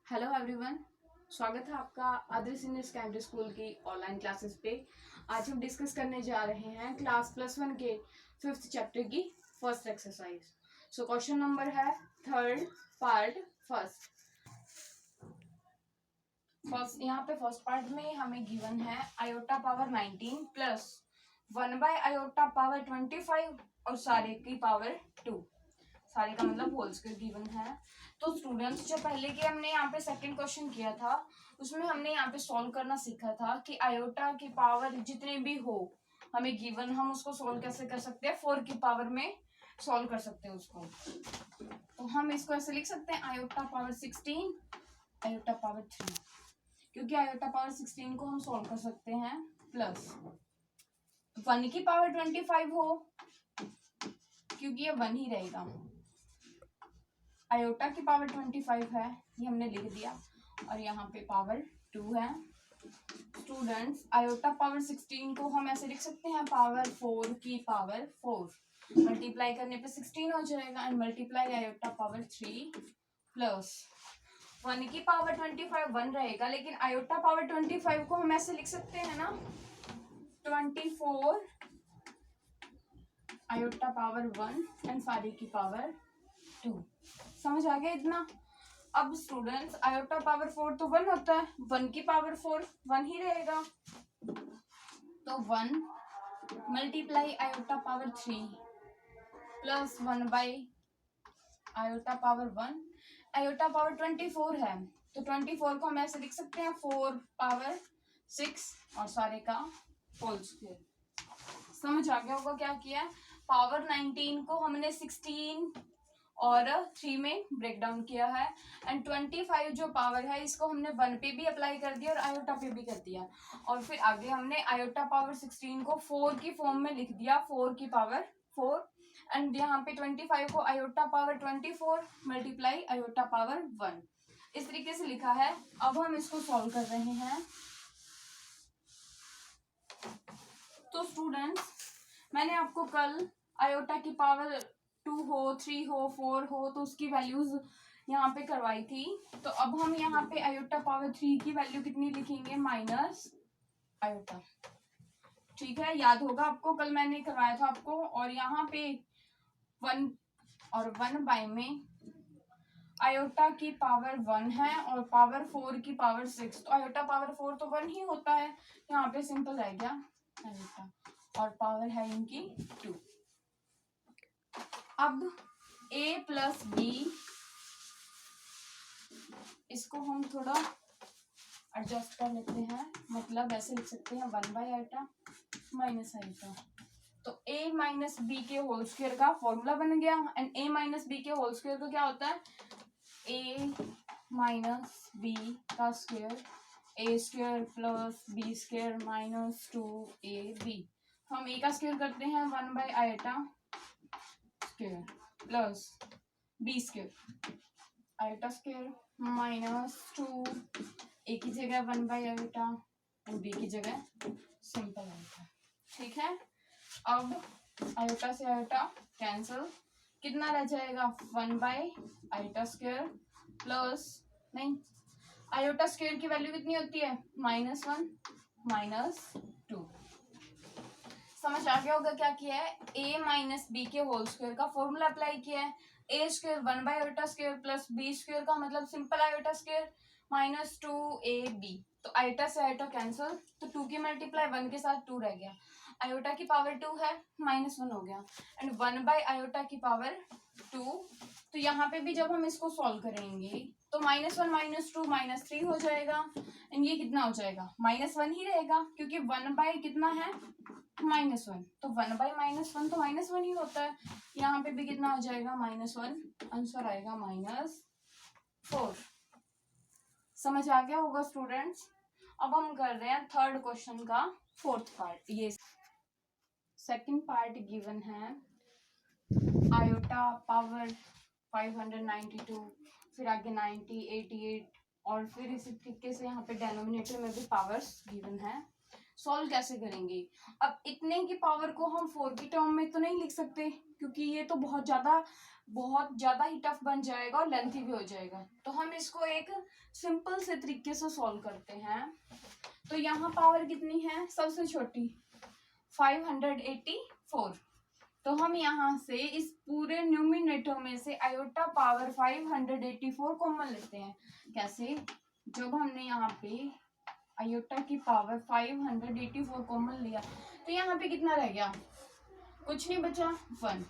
Hello everyone, स्वागत है आपका आदर्श सीनियर सेकेंडरी स्कूल की ऑनलाइन क्लासेस पे। आज हम डिस्कस करने जा रहे हैं क्लास +1 के 5th चैप्टर की first exercise. So question number है थर्ड पार्ट फर्स्ट यहाँ पे फर्स्ट पार्ट में हमें गिवन है आयोटा पावर 19 प्लस 1/आयोटा पावर 25 और सारे की पावर 2। सारे का मतलब होल स्क्वायर गिवन है। तो स्टूडेंट्स, जो पहले के हमने यहाँ पे सेकंड क्वेश्चन किया था उसमें हमने यहाँ पे सॉल्व करना सीखा था कि आयोटा की पावर जितने भी हो हमें गिवन, हम उसको सॉल्व कैसे कर सकते हैं, 4 की पावर में सॉल्व कर सकते हैं उसको। तो हम इसको ऐसे लिख सकते हैं आयोटा पावर 16 आयोटा पावर 3, क्योंकि आयोटा पावर 16 को हम सॉल्व कर सकते हैं प्लस 1 की पावर 25 हो, क्योंकि ये 1 ही रहेगा। आयोटा की पावर 25 है, ये हमने लिख दिया, और यहाँ पे पावर 2 है। स्टूडेंट्स, आयोटा पावर 16 को हम ऐसे लिख सकते हैं पावर 4 की पावर 4, मल्टीप्लाई करने पे 16 हो जाएगा, and multiply iota power 3 plus 1 की पावर 25 1 रहेगा, लेकिन आयोटा पावर 25 को हम ऐसे लिख सकते हैं ना 24 आयोटा पावर 1 एंड सारी की पावर 2। समझ आ गया इतना? अब स्टूडेंट्स, आयोटा पावर 4 तो 1 होता है, 1 की पावर 4 1 ही रहेगा, तो 1 मल्टीप्लाई आयोटा पावर 3 प्लस 1/आयोटा पावर 1। आयोटा पावर 24 है, तो 24 को हम ऐसे लिख सकते हैं 4 पावर 6 और सारे का होल स्क्वायर। समझ आ गया होगा क्या किया है? पावर 19 को हमने 16 और 3 में ब्रेक डाउन किया है, एंड 25 जो पावर है इसको हमने 1 पे भी अप्लाई कर दिया और आयोटा पे भी कर दिया, और फिर आगे हमने आयोटा पावर 16 को 4 की फॉर्म में लिख दिया, 4 की पावर 4, एंड यहाँ पे 25 को iota power 24 multiply iota power 1, इस तरीके से लिखा है। अब हम इसको सॉल्व कर रहे हैं। तो स्टूडेंट्स, मैंने आपको कल आयोटा की पावर 2 हो, 3 हो, 4 हो तो उसकी वैल्यूज यहाँ पे करवाई थी। तो अब हम यहाँ पे आयोटा पावर 3 की वैल्यू कितनी लिखेंगे, माइनस आयोटा। ठीक है, याद होगा आपको, कल मैंने करवाया था आपको। और यहाँ पे 1 और 1 में आयोटा की पावर 1 है और पावर 4 की पावर 6, तो आयोटा पावर 4 तो 1 ही होता है, यहाँ पे सिंपल रह गया आयोटा, और पावर है इनकी 2। अब a प्लस बी, इसको हम थोड़ा एडजस्ट कर लेते हैं, मतलब ऐसे लिख सकते हैं 1/आयोटा माइनस आयोटा। तो a माइनस बी के होल स्क्वायर का फॉर्मूला बन गया, एंड a माइनस बी के होल स्क्वायर का क्या होता है, a माइनस बी का square, a square plus b square minus 2ab। हम a का स्क्वायर करते हैं 1/आयोटा square plus b square iota square minus 2, a की जगह 1/आयोटा और b की जगह सिंपल आयोटा। ठीक है, अब आयोटा से आयोटा कैंसिल, कितना रह जाएगा 1/आयोटा स्क्वायर प्लस, नहीं, आयोटा स्क्वायर की वैल्यू कितनी होती है, -1 -2। समझ आ गया होगा क्या किया है, a माइनस बी के होल स्क्वायर का फॉर्मूला अप्लाई किया है। a स्क्वायर 1/आयोटा स्क्वायर प्लस b स्क्वायर का मतलब simple iota square minus 2ab। तो आयोटा से आयोटा कैंसिल, तो 2 की मल्टीप्लाई 1 के साथ 2 रह गया, आयोटा की पावर 2 है, -1 हो गया, एंड 1/आयोटा की पावर 2। तो यहाँ पे भी जब हम इसको सॉल्व करेंगे तो -1 -2 -3 हो जाएगा, एंड ये कितना हो जाएगा, -1 ही रहेगा, क्योंकि 1 कितना है, -1, तो 1/-1 तो -1 ही होता है। यहाँ पे भी कितना हो जाएगा, -1, आंसर आएगा -4। समझ आ गया होगा स्टूडेंट्स? अब हम कर रहे हैं थर्ड क्वेश्चन का फोर्थ पार्ट। ये सेकंड पार्ट गिवन है आयोटा पावर 592, फिर आगे 90, 88, और फिर इसी तरीके से यहाँ पे डेनोमिनेटर में भी पावर्स गिवन है। सॉल्व कैसे करेंगे? अब इतने की पावर को हम 4 की टर्म में तो नहीं लिख सकते, क्योंकि ये तो बहुत ज़्यादा ही टफ बन जाएगा और लेंथी भी हो जाएगा। तो हम इसको एक सिंपल से तरीके से सॉल्व करते हैं। तो यहाँ पावर कितनी है सबसे छोटी 584। तो हम यहाँ से इस पूरे न्यूमिनेटर में से आयोटा पावर 584 कॉमन लेते हैं। कैसे? जब हमने यहाँ पे आयोटा की पावर 584 कॉमन लिया तो यहाँ पे कितना रह गया? कुछ नहीं बचा, 1।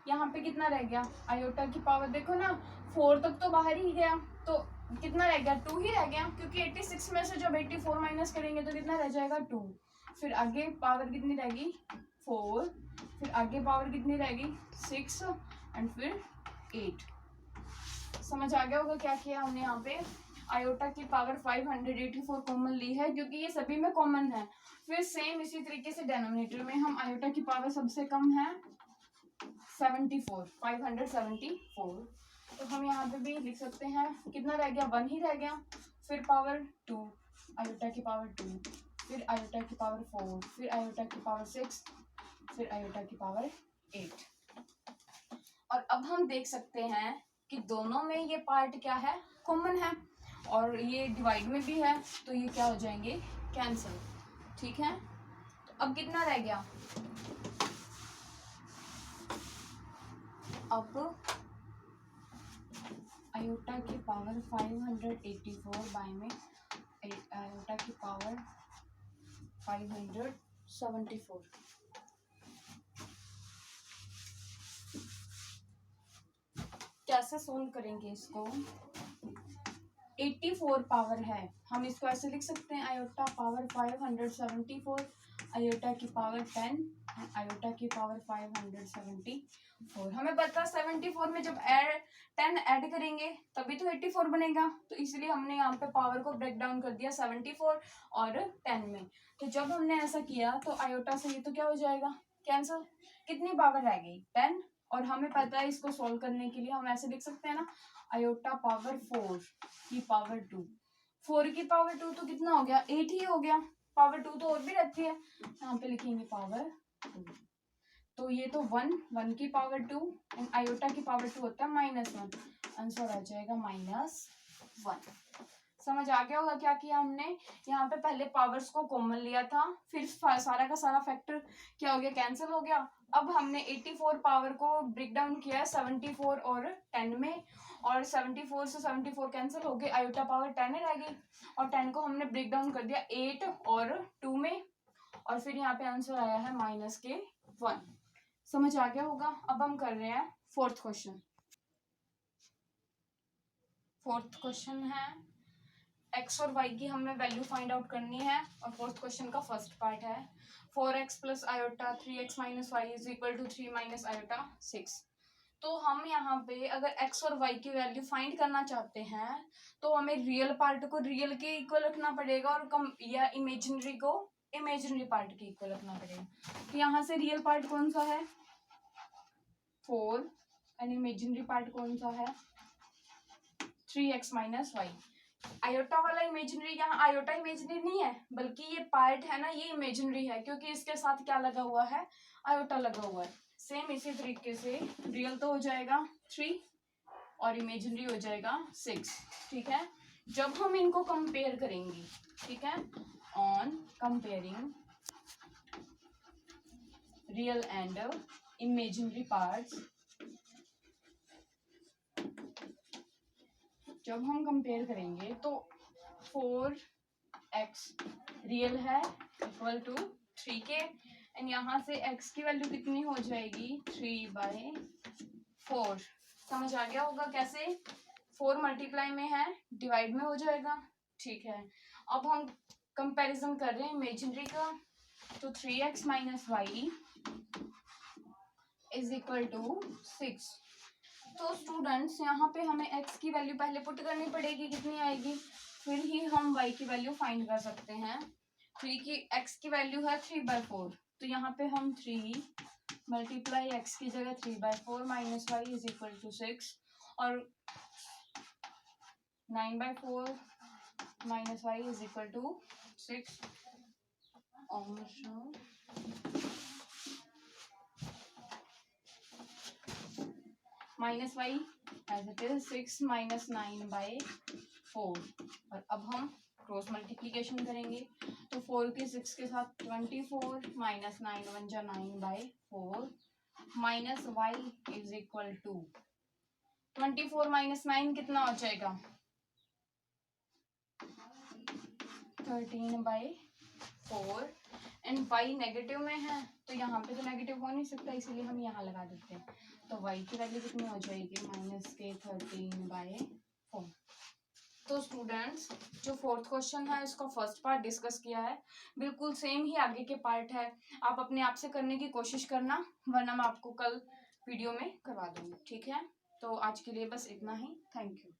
यहाँ पे कितना रह गया? आयोटा की पावर देखो ना, 4 तक तो बाहर ही गया, तो कितना रह गया? 2 ही रह गया, क्योंकि 86 में से जब 84 माइनस करेंगे तो कितना रह जाएगा? 2। फिर आगे पावर कितनी रहेगी? 4। फिर आगे पावर कितनी रहेगी? 6 एंड फिर 8। समझ आ गया होगा क्या किया हमने यहाँ पे? आयोटा की पावर 584 कॉमन ली है, क्योंकि ये सभी में कॉमन है। फिर सेम इसी तरीके से डिनोमिनेटर में हम आयोटा की पावर सबसे कम है 74, 574। तो हम यहाँ पे भी लिख सकते हैं, कितना रह गया? 1 ही रह गया। फिर पावर 2, आयोटा की पावर 2, फिर आयोटा की पावर 4, फिर आयोटा की पावर 6, फिर आयोटा की पावर 8। और अब हम देख सकते हैं कि दोनों में ये पार्ट क्या है? कॉमन है, और ये डिवाइड में भी है, तो ये क्या हो जाएंगे? कैंसिल। ठीक है, तो अब कितना रह गया? अब आयोटा की पावर 584 बाय में आयोटा की पावर 574। कैसे सोल्व करेंगे इसको? 84 पावर है, हम इसको ऐसे लिख सकते हैं, आयोटा पावर 574, आयोटा की पावर 10, आयोटा की पावर 574। हमें पता 74 में जब 10 ऐड करेंगे तभी तो 84 बनेगा, तो इसलिए हमने यहाँ पे पावर को ब्रेक डाउन कर दिया 74 और 10 में। तो जब हमने ऐसा किया तो आयोटा से ये तो क्या हो जाएगा? कैंसिल। कितनी पावर रह गई? 10। और हमें पता है इसको सोल्व करने के लिए हम ऐसे लिख सकते हैं ना, आयोटा पावर 4 की पावर 2। 4 की पावर 2 तो कितना हो गया? 8 ही हो गया। पावर 2 तो और भी रहती है, यहाँ पे लिखेंगे पावर 2। तो ये तो 1 की पावर 2 एंड आयोटा की पावर 2 होता है -1। आंसर आ जाएगा -1। समझ आ गया होगा क्या किया हमने? यहाँ पे पहले पावर्स को कॉमन लिया था, फिर सारा का सारा फैक्टर क्या हो गया? कैंसिल हो गया। अब हमने 84 पावर को ब्रेक डाउन किया है 74 और 10 में, और 74 से 74 कैंसिल हो गए, आयोटा पावर 10 रह गई, और 10 को हमने ब्रेक डाउन कर दिया 8 और 2 में, और फिर यहाँ पे आंसर आया है -1। समझ आ गया होगा। अब हम कर रहे हैं फोर्थ क्वेश्चन। फोर्थ क्वेश्चन है एक्स और वाई की हमें वैल्यू फाइंड आउट करनी है, और फोर्थ क्वेश्चन का फर्स्ट पार्ट है 4x plus iota 3x minus Y is equal to 3 minus iota 6। तो हम यहाँ पे अगर x और y की वैल्यू फाइंड करना चाहते हैं तो हमें रियल पार्ट को रियल के इक्वल रखना पड़ेगा, और कम या इमेजिनरी को इमेजिनरी पार्ट के इक्वल रखना पड़ेगा। तो यहाँ से रियल पार्ट कौन सा है? 4, एंड इमेजिनरी पार्ट कौन सा है? 3x minus Y. आयोटा वाला इमेजिनरी, यहाँ आयोटा इमेजिनरी नहीं है, बल्कि ये पार्ट है ना, ये इमेजिनरी है, क्योंकि इसके साथ क्या लगा हुआ है? आयोटा लगा हुआ है। सेम इसी तरीके से रियल तो हो जाएगा 3 और इमेजिनरी हो जाएगा 6। ठीक है, जब हम इनको कंपेयर करेंगे, ठीक है, on comparing real and imaginary parts, जब हम कंपेयर करेंगे तो 4x रियल है इक्वल टू 3 के, एंड यहाँ से x की वैल्यू कितनी हो जाएगी? 3/4। समझ आ गया होगा कैसे? 4 मल्टीप्लाई में है, डिवाइड में हो जाएगा। ठीक है, अब हम कंपैरिजन कर रहे हैं इमेजिनरी का, तो 3x minus Y is equal to 6। तो स्टूडेंट्स यहाँ पे हमें x की वैल्यू पहले पुट करनी पड़ेगी, कितनी आएगी, फिर ही हम y की वैल्यू फाइंड कर सकते हैं। 3 की x की वैल्यू है 3/4, तो यहाँ पे हम 3 मल्टीप्लाई x की जगह 3/4 minus Y is equal to 6, और 9/4 minus Y is equal to 6। Minus Y as it is 6 minus 9/4। और अब हम क्रॉस मल्टीप्लीकेशन करेंगे तो 4 के 6 के साथ 24 माइनस 9 1 जा 9/4 minus Y is equal to 24 minus 9 कितना हो जाएगा 13/4 एंड y नेगेटिव में है तो यहाँ पे तो नेगेटिव हो नहीं सकता इसीलिए हम यहाँ लगा देते हैं। तो y की वैल्यू कितनी हो जाएगी -13/4। तो स्टूडेंट्स जो फोर्थ क्वेश्चन है इसका फर्स्ट पार्ट डिस्कस किया है, बिल्कुल सेम ही आगे के पार्ट है। आप अपने आप से करने की कोशिश करना वरना मैं आपको कल वीडियो में करवा दूंगी। ठीक है, तो आज के लिए बस इतना ही। Thank you.